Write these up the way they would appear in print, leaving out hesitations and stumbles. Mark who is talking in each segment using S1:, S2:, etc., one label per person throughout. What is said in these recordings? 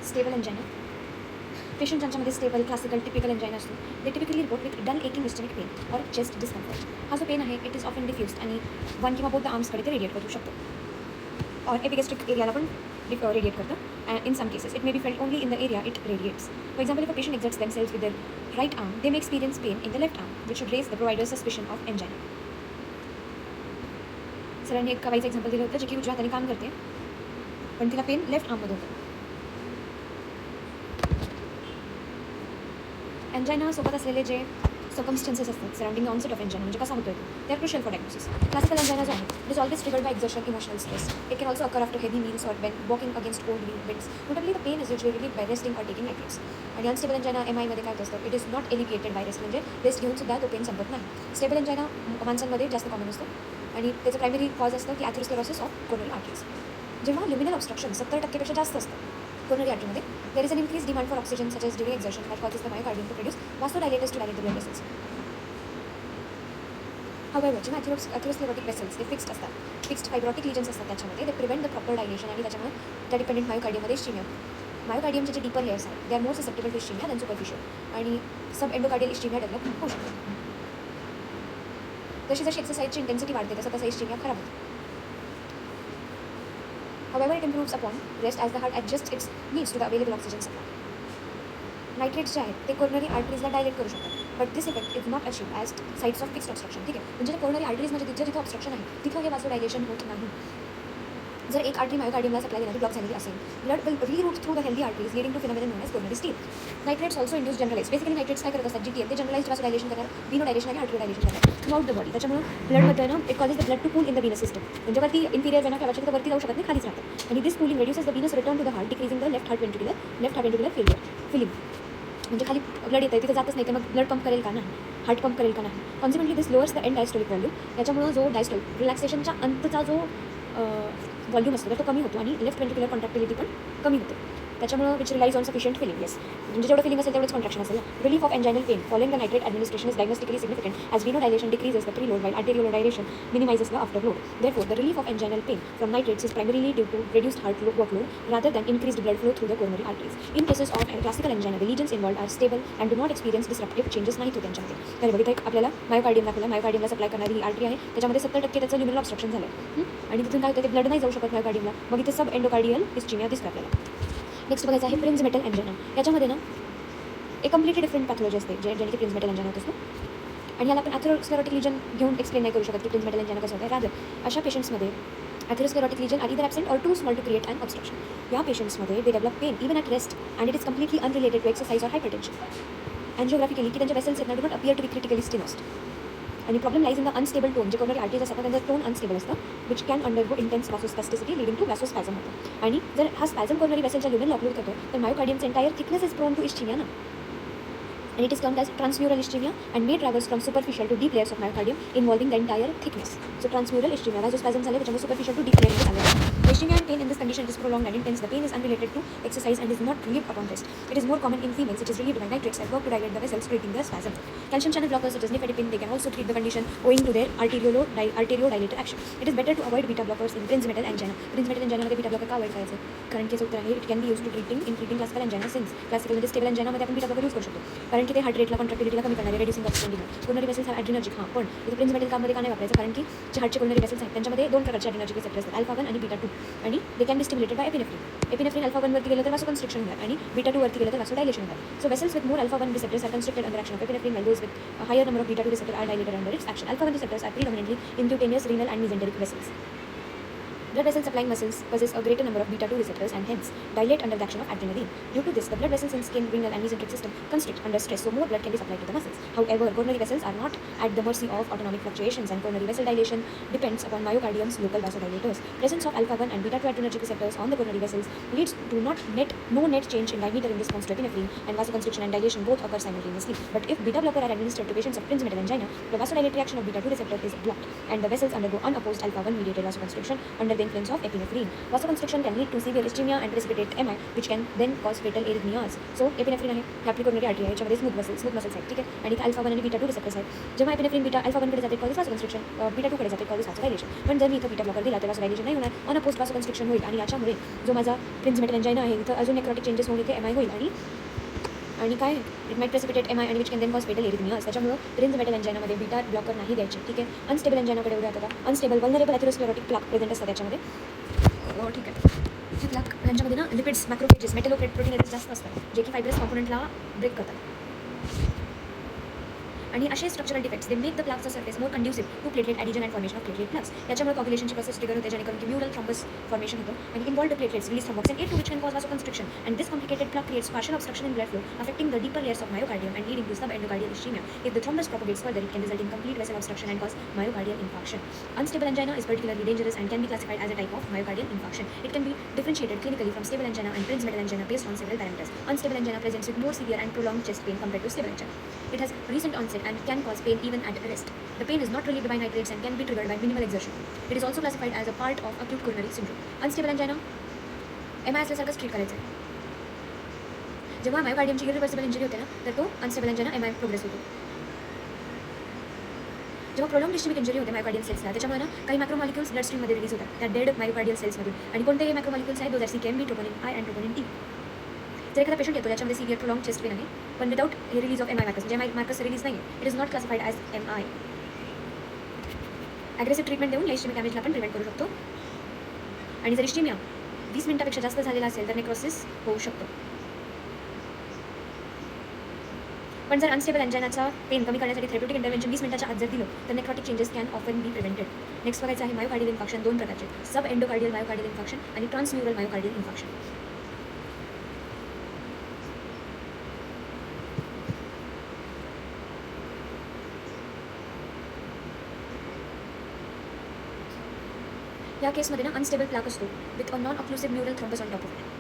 S1: Stable angina. Patient ज्यांच्यामध्ये stable classical typical angina असतो they typically report with dull aching ischemic pain or chest discomfort. हा जो pain आहे it is often diffused आणि one किंवा both the आर्म्सकडे ते रेडिएट करू शकतो. और एपिगेस्ट्रिक एरियाला पण रेडिएट करतं. And in some cases it may be felt only in the area it radiates. For example if a patient exerts themselves with their right arm they may experience pain in the left arm which should raise the provider suspicion of angina. सरांनी एक कवाईचं example दिलं होतं जे की उजव्या हाताने काम करते पण तिला पेन लेफ्ट आर्ममध्ये होतं. एंजाइना सोबत असलेले जे सर्कमस्टन्सेस असतात surrounding the onset of angina म्हणजे कसा होतो ते are crucial for diagnosis. Classical angina जो आहे it is always triggered by exertion emotional stress. It can also occur after heavy meals or when walking against cold winds. Notably the pain is usually by resting or taking nitrates. आणि unstable angina एमआयमध्ये काय होत असतं it is not alleviated by rest म्हणजे rest घेऊन सुद्धा तो pen Sampat नाही. स्टेबल एंजाइना माणसांमध्ये जास्त कॉमन असतो आणि त्याचं प्रायमरी कॉज असतं की ॲथेरोस्क्लेरोसिस ऑफ कोरोनरी आर्टरीज. जेव्हा ल्युमिनल ऑब्स्ट्रक्शन 70% जास्त असतं कोरोनरी आर्टरीमध्ये there is an increase demand for oxygen such as during exertion that causes the myocardium to produce vasodilators to dilate the blood vessels. However, जेव्हा atherosclerotic vessels ते fixed असतात, fixed fibrotic lesions असतात त्याच्यामध्ये ते prevent the proper dilation आणि त्याच्यामुळे त्या dependent मायोकार्डियममध्ये इस्चिमिया. मायोकार्डियमचे जे डीपर लेयर्स आहेत they are more susceptible to ischemia than superficial आणि सब एंडोकार्डियल इस्चिमिया डेव्हलप होऊ शकतो. जशी जशी एक्सरसाइजची इंटेन्सिटी वाढते तसं तसं इस्चिमिया खराब होतो. However, it improves upon rest as the heart adjusts its needs to the available oxygen supply. Nitrates जे आहेत ते कोरोनरी आर्टरीजला डायलेट करू शकतात but this effect is not achieve as sites of fixed obstruction. ठीक आहे, म्हणजे कोरोनरी आर्टरीज म्हणजे जिथे ऑब्स्ट्रक्शन आहे तिथं हे वासोडायलेशन होत नाही. जर एक आर्टरी मायोकार्डियमला सप्लाय देण्याची ब्लॉक झालेली असेल blood will reroute through the healthy arteries leading to phenomenon known as coronary steal. Nitrates also induce generalise. Basically nitrates काय करत असतात जीटीएल ते जनरलाइज वासोडायलेशन करणार व्हिनोडायलेशन आणि आर्टरी डायलेशन करणार थ्रूआउट द बॉडी. त्याच्यामुळे ब्लडमध्ये ना it causes the blood to pool in the venous system. म्हणजे वरती इन्फिरियर वेना कॅवाच्या तर वरती जाऊ शकत नाही खालीच राहतात आणि this pooling reduces the venous return to the heart decreasing the left heart ventricular filling. म्हणजे खाली ब्लड येतं आहे तिथे जातच नाही तर मग ब्लड पंप करेल का नाही, हार्ट पंप करेल का नाही. Consequently this lowers the end diastolic volume. त्याच्यामुळं जो डायस्टोलिक रिलॅक्सेशनच्या अंतचा जो व्हॉल्यूम असतो तर तो कमी होतो आणि लेफ्ट वेंट्रिक्युलर कॉन्ट्रॅक्टिलिटी पण कमी होते. त्याच्यामुळे which relies on sufficient filling. Yes, म्हणजे जेवढं फिलिंग असेल तेवढंच कॉन्ट्रॅक्शन असेल. Relief of anginal pain following the nitrate administration is diagnostically significant as venodilation decreases the preload while arterial dilation minimizes the afterload. Therefore, the relief of anginal pain from nitrates is primarily due to reduced heart workload rather than increased blood flow through the coronary arteries. In cases of classical angina, the lesions involved are stable and do not experience disruptive changes नाही होत त्यांच्यामध्ये. तर बघितलं एक आपल्याला मायोकार्डियमला supply करणारी ही artery आहे त्याच्यामध्ये 70% त्याचं ल्युमिनल ऑब्स्ट्रक्शन झालं आहे आणि तिथून काय होतं ते ब्लड नाही जाऊ शकत मायोकार्डियमला. मग इथे सब एंडोकार्डियल इस्चिमिया दिसतं आपल्याला. नेक्स्ट बघायचं आहे प्रिन्स मेटल एंजाइना. याच्यामध्ये ना एक कम्प्लिटली डिफरंट पॅथॉलॉजी असते जे की प्रिन्स मेटल एंजाइना होत असतो आणि याला आपण ॲथेरोस्क्लेरोटिक लिजन घेऊन एक्सप्लेन नाही करू शकत की प्रिन्स मेटल एंजाइना कसं होतं. रादर अशा पेशंट्समध्ये atherosclerotic lesion are either absent or too small to create an obstruction. या पेशंट्समध्ये they develop pain even at rest and it is completely unrelated to exercise or hypertension. Angiography केली की त्यांच्या vessels आहेत ना do not appear to be critically stenosed आणि problem lies in the unstable tone. जे coronary arteries असतात त्यांचं tone unstable असतं which can undergo intense vasospasticity leading to वॅसोस्पॅझम होतं. आणि जर हा स्पॅझम कोरोनरी वेसलच्या ल्युमिनल ऑक्लूड करतो तर मायोकार्डियमचं entire thickness is prone to ischemia ना and it is termed as transmural ischemia and may traverse from superficial to deep layers of myocardium involving the entire thickness. So transmural ischemia vasospasm झाले त्याच्यामुळे superficial to deep layer झाले. Ischemia and pain in this condition is prolonged and intense. The pain is unrelated to exercise and is not relieved upon rest. It is more common in females. It is relieved by nitrates that work to dilate the vessels, treating the spasm. Calcium channel blockers such as nifedipine they can also treat the condition owing to their arteriodilator action. It is better to avoid beta blockers in prince metal angina. Prince metal angina मध्ये beta blocker का avoid करायचे कारण की उत्तर आहे it can be used to treating classical angina since classical मध्ये stable angina मध्ये आपण beta blocker use करू शकतो कारण की ते हार्ट रेटला कॉन्ट्रॅक्टिलिटीला कमी करणारे reducing oxygen demand. Coronary vessels have adrenergic पण इथे प्रिन्स मेटल काममध्ये का नाही वापरायचं कारण की जे हार्टचे कोरोनरी वेसल्स आहेत त्यांच्यामध्ये दोन प्रकारचे ॲड्रिनर्जिक रिसेप्टर असतात अल्फा 1 आणि बीटा 2 आणि they can be stimulated by epinephrine. Epinephrine alpha 1 वरती गेलं तर वासोकन्स्ट्रिक्शन होणार आणि बीटा 2 वरती गेलं तर वासोडायलेशन होणार. So vessels with more alpha 1 receptors are constricted under action of epinephrine while those with a higher number of beta 2 receptors are dilated under its action. Alpha 1 receptors are predominantly in cutaneous, renal and mesenteric vessels. Blood vessel supplying muscles possess a greater number of beta 2 receptors and hence dilate under the action of adrenaline. Due to this, the blood vessels in skin, renal and mesenteric system constrict under stress, so more blood can be supplied to the muscles. However, coronary vessels are not at the mercy of autonomic fluctuations and coronary vessel dilation depends upon myocardium's local vasodilators. Presence of alpha 1 and beta 2 adrenergic receptors on the coronary vessels leads to no net change in diameter in response to epinephrine, and vasoconstriction and dilation both occur simultaneously. But if beta blocker are administered to patients of prince metal angina, the vasodilatory action of beta 2 receptor is blocked and the vessels undergo unopposed alpha 1 mediated vasoconstriction under the influence of epinephrine. Vasoconstriction can lead to severe ischemia and precipitate MI, which can then cause fatal arrhythmias. So epinephrine आहे, ही आपली coronary artery आहे, याच्यामध्ये smooth muscles आहेत, ठीक आहे. आणि इथे alpha 1 आणि बीटा 2 रिसेप्टर्स आहेत. जेव्हा epinephrine बीटा अल्फा 1 कडे जाते कॉजेस वासोकन्स्ट्रिक्शन, बीटा 2 कडे जाते कॉजेस वासोडायलेशन. पण जर मी इथं बीटा ब्लॉकर दिला तर वासोडायलेशन नाही होणार, अनअपोज्ड वासोकन्स्ट्रिक्शन होईल आणि याच्यामुळे जो माझा प्रिन्झिमेटल एंजाइना आहे इथं अजून नेक्रोटिक चेंजेस होऊन इथे MI होईल आणि काय इट माइट प्रेसिपिटेट MI आणि which can then cause fatal arrhythmias. त्याच्यामुळे प्रिन्झिमेटल एंजाइनामध्ये बीटा ब्लॉकर नाही द्यायचे, ठीक आहे. अनस्टेबल एंजाइनाकडे उद्या आता unstable vulnerable atherosclerotic plaque present असतात त्याच्यामध्ये. ठीक आहे. हे प्लाक यांच्यामध्ये ना लिपिड्स मॅक्रोफेजेस मेटॅलोप्रोटीनेजेस जास्त असतात जे की फायब्रस कॉम्पोनंटला ब्रेक करतात. आणि असे structural defects they make the प्लाकचा surface more conducive to platelet adhesion and formation of platelet plugs. याच्यामुळे कॉग्युलेशनची प्रोसेस ट्रिगर होते जेणेकरून की म्युरल थ्रॉम्बस फॉर्मेशन होतं आणि involved platelets release thromboxane A2 which can cause vasoconstriction and this complicated plaque creates partial obstruction in blood flow affecting the deeper layers of myocardium and leading to subendocardial ischemia. If the thrombus propagates further it can result in complete vessel obstruction and cause myocardial infarction. Unstable angina is particularly dangerous and can be classified as a type of myocardial infarction. It can be differentiated clinically from stable angina and prinzmetal angina based on several parameters. Unstable angina presents with more severe and prolonged chest pain compared to stable angina. It has recent onset and can cause pain even at rest. The pain is not relieved by nitrates and can be triggered by minimal exertion. It is also classified as a part of acute coronary syndrome. Unstable angina MI असल्यासारखंच treat करायचं आहे. जेव्हा मायोकार्डियमची irreversible injury होते ना तर तो unstable angina MI progress होतो. जेव्हा प्रोलॉंग इस्केमिक इंजरी होते मायोकार्डियल सेल्सला त्याच्यामुळे ना काही मॅक्रोमॉलिक्युल्स ब्लड स्ट्रीममध्ये रिलीज होतात त्या डेड मायोकार्डियल सेल्समधून. आणि कोणते हे मॅक्रोमॉलिक्युल्स आहेत? Those are CKMB, troponin I and troponin T. जर एखादा पेशंट येतो ज्याच्यामध्ये सिव्हिअर प्रोलॉंग चेस्ट पेन आहे पण विदाउट हे रिलीज ऑफ MI मार्कर्स म्हणजे MI मार्कर्स रिलीज नाही आहे, it is not classified as MI. Aggressive treatment देऊन या इस्केमिक डॅमेजला आपण प्रिव्हेंट करू शकतो. आणि जर इस्केमिया 20 मिनिटापेक्षा जास्त झालेला असेल तर नेक्रोसिस होऊ शकतो. पण जर अनस्टेबल एंजाइनाचा पेन कमी करण्यासाठी थेरप्युटिक इंटरव्हेन्शन 20 मिनिटाच्या आत जर दिलं तर necrotic changes can often be prevented. Next बघायचं आहे मायोकार्डियल इन्फेक्शन दोन प्रकारचे, सब एंडोकार्डियल मायोकार्डियल इन्फेक्शन आणि ट्रान्सन्यूरल मायोकार्डियल इन्फेक्शन. या केसमध्ये ना अनस्टेबल प्लाक असतो with a non occlusive mural thrombus on top of it.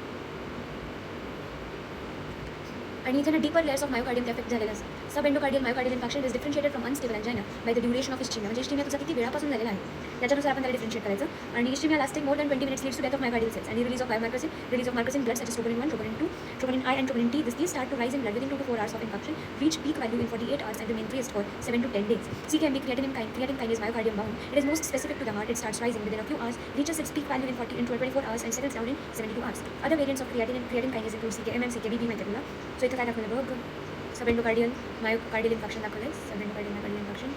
S1: आणि इथे ना deeper layers of myocardium effect झालेला असतात. Subendocardial myocardial infection is differentiated from unstable angina by the duration of ischemia. म्हणजे ischemia तुझा किती वेळापासून झालेला आहे त्याच्यानुसार आपण त्याला डिफरन्शिएट करायचं. आणि ischemia lasting more than 20 minutes leads to death of myocardial cells आणि release of biomarkers release of markers in blood such as troponin 1, troponin 2, troponin I and troponin T. These start to rise in blood within 2 to 4 hours of infection, reach peak value in 48 hours and remain raised for 7 to 10 days. CKMB, creatine kinase myocardium bound. It is most specific to the heart. It starts rising within a few hours, reaches its peak value in 24 hours and settles down in 72 hours. Other variants of creatine kinase include CKM and CKBB माहिती आहे तुला. सो इथं काय दाखवलं बघ, सब endocardial myocardial infection दाखवलं आहे. सब endocardial myocardial infection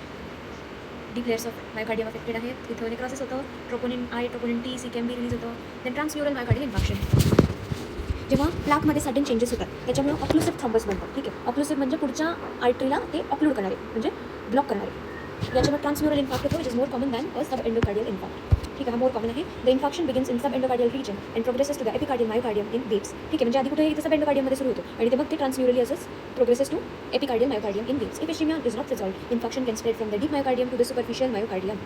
S1: deep layers of myocardium affected आहेत. इथं नेक्रोसिस होतं, troponin I, troponin T, CKMB release होतं. देन ट्रान्सन्यूरल मायोकार्डियल इन्फेक्शन जेव्हा प्लाकमध्ये सडन चेंजेस होतात त्याच्यामुळे ऑक्लुसिव्ह थ्रॉम्बस बनतात. ठीक आहे, ऑक्लुसिव्ह म्हणजे पुढच्या आर्टरीला ते ऑक्लूड करणारे म्हणजे ब्लॉक करणारे. याच्यामुळे ट्रान्सन्यूरल इन्फॅक्ट होतो which is more common than a subendocardial infarct. ठीक आहे, हा मोर कॉमन आहे. The infection begins in subendocardial region and progresses to the epicardial myocardium in waves. ठीक आहे, म्हणजे आधी कुठे इथं सब एंडोकार्डियममध्ये सुरू होतो आणि ते मग ते ट्रान्सन्यूरली असंच progresses to epicardial myocardium in waves. If ischemia is not resolved infection can spread from the deep myocardium to the superficial myocardium.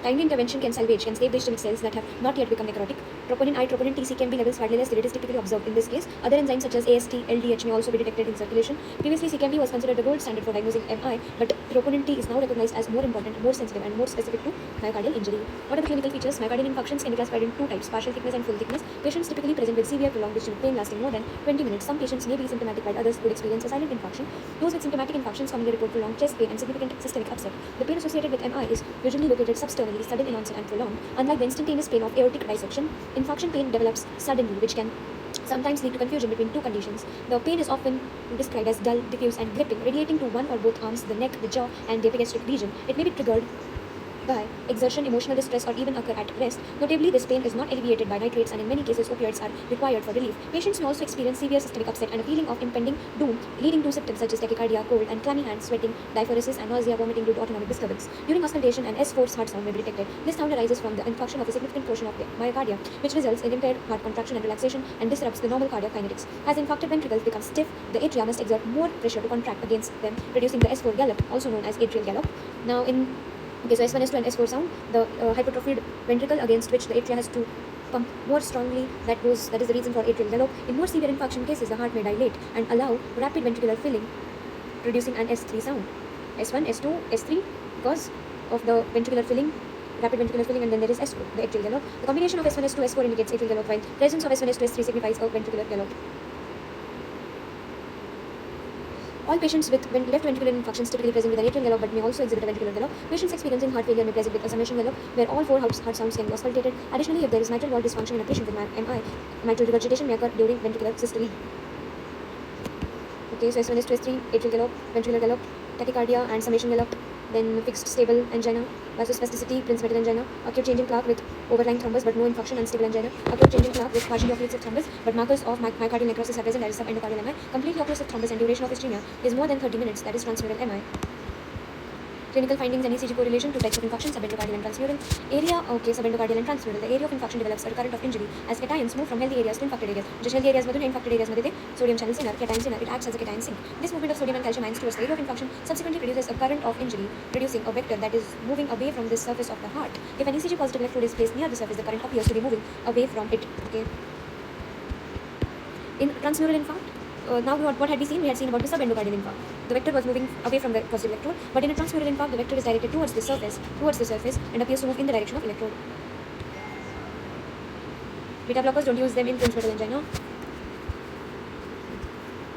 S1: Timely intervention can save the cells that have not yet become necrotic. Troponin I, troponin T, CKMB levels वाढलेले असतील. It is typically observed in this case. Other enzymes such as AST, LDH may also be detected in circulation. Previously, CKMB was considered the gold standard for diagnosing MI, but troponin T is now recognized as more important, more sensitive, and more specific to myocardial injury. What are the clinical features? Myocardial infarctions can be classified in two types: partial thickness and full thickness. Patients typically present with severe prolonged ischemic pain lasting more than 20 minutes. Some patients may be symptomatic, while others could experience a silent infarction. Those with symptomatic infarctions commonly report prolonged chest pain and significant systemic upset. The pain associated with MI is usually located substernally, sudden in onset and prolonged. Unlike the instantaneous pain of aortic dissection, infarction pain develops suddenly, which can sometimes lead to confusion between two conditions. The pain is often described as dull, diffuse, and gripping, radiating to one or both arms, the neck, the jaw, and the epigastric region. It may be triggered by exertion, emotional distress, or even occur at rest. Notably, this pain is not alleviated by nitrates, and in many cases, opioids are required for relief. Patients may also experience severe systemic upset and a feeling of impending doom, leading to symptoms such as tachycardia, cold and clammy hands, sweating, diaphoresis, and nausea, vomiting due to autonomic disturbance. During auscultation, an S-force heart sound may be detected. This sound arises from the infarction of a significant portion of the myocardium, which results in impaired heart contraction and relaxation and disrupts the normal cardiac kinetics. As infarcted ventricles become stiff, the atria must exert more pressure to contract against them, producing the S4 gallop, also known as atrial gallop. Now, so S1, S2, and S4 sound, the hypertrophied ventricle against which the atria has to pump more strongly. That is the reason for atrial gallop. In more severe infarction cases, the heart may dilate and allow rapid ventricular filling, producing an S3 sound. S1, S2, S3 because of the ventricular filling, rapid ventricular filling, and then there is S4, the atrial gallop. The combination of S1, S2, S4 indicates atrial gallop, while presence of S1, S2, S3 signifies a ventricular gallop. All patients with left ventricular infarctions typically present with an atrial gallop but may also exhibit a ventricular gallop. Patients experiencing heart failure may present with a summation gallop where all four heart sounds can be auscultated. Additionally, if there is mitral valve dysfunction in a patient with MI, mitral regurgitation may occur during ventricular systole. Okay, so S1, S2, S3, atrial gallop, ventricular gallop, tachycardia and summation gallop, then fixed stable angina, vasospasticity, Prince-Metal angina, acute change in plaque with overlying thrombus but no infarction, unstable angina, acute change in plaque with partially occlusive thrombus but markers of myocardial necrosis are present, that is subendocardial MI, completely occlusive thrombus and duration of ischemia is more than 30 minutes, that is transmural MI. Clinical findings and ECG correlation to types of infarction, subendocardial and transmural. Area, okay, subendocardial and transmural. The area of infarction develops a recurrent of injury as cations move from healthy areas to infected areas. जो healthy areas में infected areas में sodium channels in cations in it acts as a cation sink. This movement of sodium and calcium ions towards the area of infarction subsequently produces a current of injury, producing a vector that is moving away from the surface of the heart. If an ECG positive electrode is placed near the surface, the current appears to be moving away from it. Okay. In transmural infarct, now what had we seen? We had seen about the subendocardial infarct. The vector was moving away from the positive electrode, but in a transmural infarct, the vector is directed towards the surface, and appears to move in the direction of electrode. Beta blockers, don't use them in Prince-Metal angina.